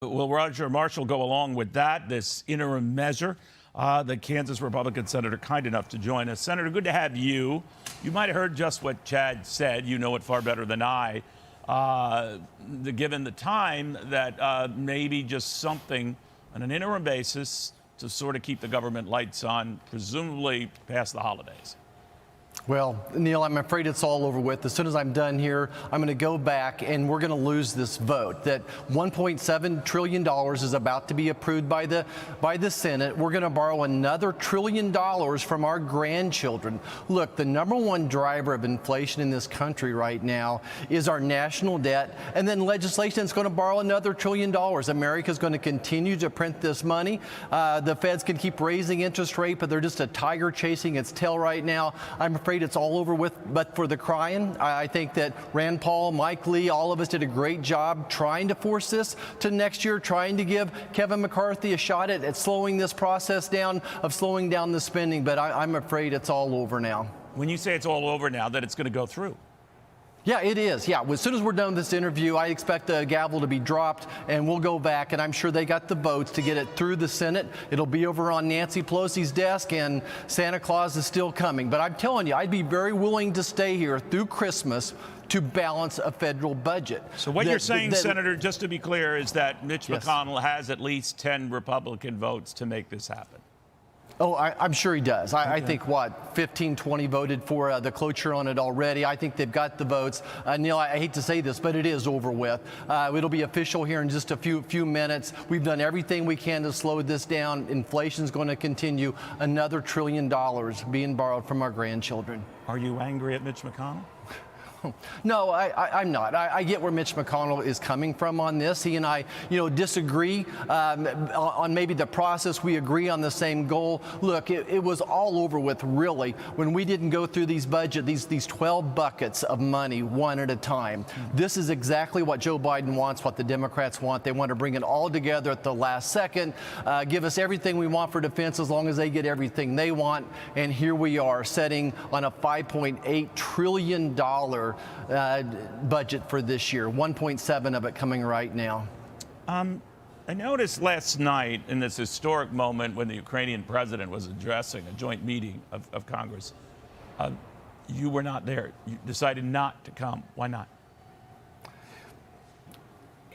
Will Roger Marshall go along with that, this interim measure? The Kansas Republican senator kind enough to join us. Senator, good to have you. You might have heard just what Chad said. You know it far better than I. Given the time that maybe just something on an interim basis to sort of keep the government lights on, presumably past the holidays. Well, Neil, I'm afraid it's all over with. As soon as I'm done here, I'm going to go back and we're going to lose this vote. That $1.7 trillion is about to be approved by the Senate. We're going to borrow another $1 trillion from our grandchildren. Look, the #1 driver of inflation in this country right now is our national debt, and then legislation that's going to borrow another $1 trillion. America's going to continue to print this money. The feds can keep raising interest rate, but they're just a tiger chasing its tail right now. I'm afraid it's all over with, but for the crying. I think that Rand Paul, Mike Lee, all of us did a great job trying to force this to next year, trying to give Kevin McCarthy a shot at slowing this process down, of slowing down the spending, but I'm afraid it's all over now. When you say it's all over now, that it's going to go through. Yeah, it is. Yeah, as soon as we're done with this interview, I expect the gavel to be dropped, and we'll go back, and I'm sure they got the votes to get it through the Senate. It'll be over on Nancy Pelosi's desk, and Santa Claus is still coming. But I'm telling you, I'd be very willing to stay here through Christmas to balance a federal budget. So what you're saying, Senator, just to be clear, is that Mitch McConnell has at least 10 Republican votes to make this happen. Oh, I'm sure he does. I think, 15, 20 voted for the cloture on it already. I think they've got the votes. Neil, I hate to say this, but it is over with. It'll be official here in just a few minutes. We've done everything we can to slow this down. Inflation's going to continue. Another $1 trillion being borrowed from our grandchildren. Are you angry at Mitch McConnell? No, I'm not. I get where Mitch McConnell is coming from on this. He and I, disagree on maybe the process. We agree on the same goal. Look, it was all over with, really, when we didn't go through these 12 buckets of money one at a time. This is exactly what Joe Biden wants, what the Democrats want. They want to bring it all together at the last second, give us everything we want for defense as long as they get everything they want. And here we are, setting on a $5.8 trillion budget for this year, 1.7 of it coming right now. I noticed last night in this historic moment when the Ukrainian president was addressing a joint meeting of Congress, you were not there. You decided not to come. Why not?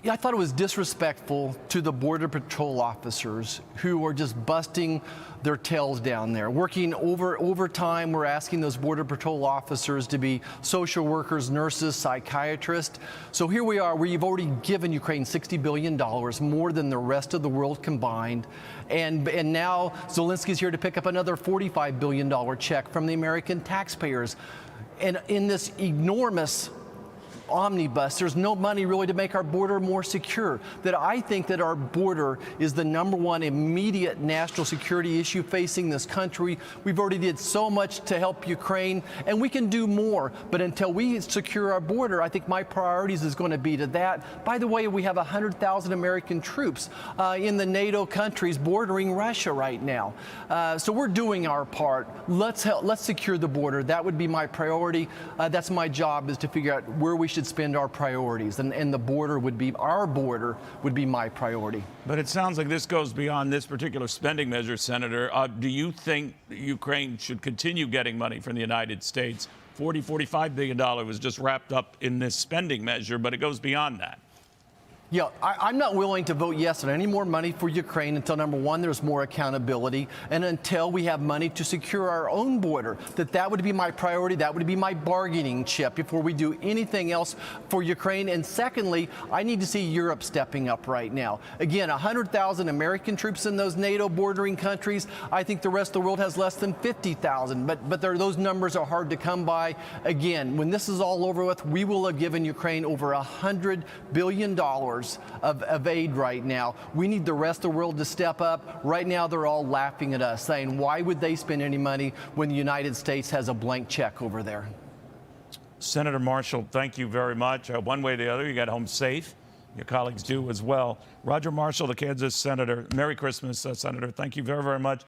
Yeah, I thought it was disrespectful to the Border Patrol officers who were just busting their tails down there, working overtime. We're asking those Border Patrol officers to be social workers, nurses, psychiatrists. So here we are, we've already given Ukraine $60 billion, more than the rest of the world combined. And now Zelensky's here to pick up another $45 billion check from the American taxpayers. And in this enormous omnibus, there's no money really to make our border more secure. That I think that our border is the #1 immediate national security issue facing this country. We've already did so much to help Ukraine, and we can do more. But until we secure our border, I think my priorities is going to be to that. By the way, we have 100,000 American troops in the NATO countries bordering Russia right now. So we're doing our part. Let's secure the border. That would be my priority. That's my job, is to figure out where we should spend our priorities, and the border would be, our border would be my priority. But it sounds like this goes beyond this particular spending measure, Senator. Do you think Ukraine should continue getting money from the United States? $45 billion was just wrapped up in this spending measure, but it goes beyond that. Yeah, I'm not willing to vote yes on any more money for Ukraine until, #1, there's more accountability, and until we have money to secure our own border. That would be my priority. That would be my bargaining chip before we do anything else for Ukraine. And secondly, I need to see Europe stepping up right now. Again, 100,000 American troops in those NATO bordering countries. I think the rest of the world has less than 50,000, but those numbers are hard to come by. Again, when this is all over with, we will have given Ukraine over $100 billion of aid right now. We need the rest of the world to step up. Right now, they're all laughing at us, saying, why would they spend any money when the United States has a blank check over there? Senator Marshall, thank you very much. One way or the other, you got home safe. Your colleagues do as well. Roger Marshall, the Kansas senator. Merry Christmas, Senator. Thank you very, very much.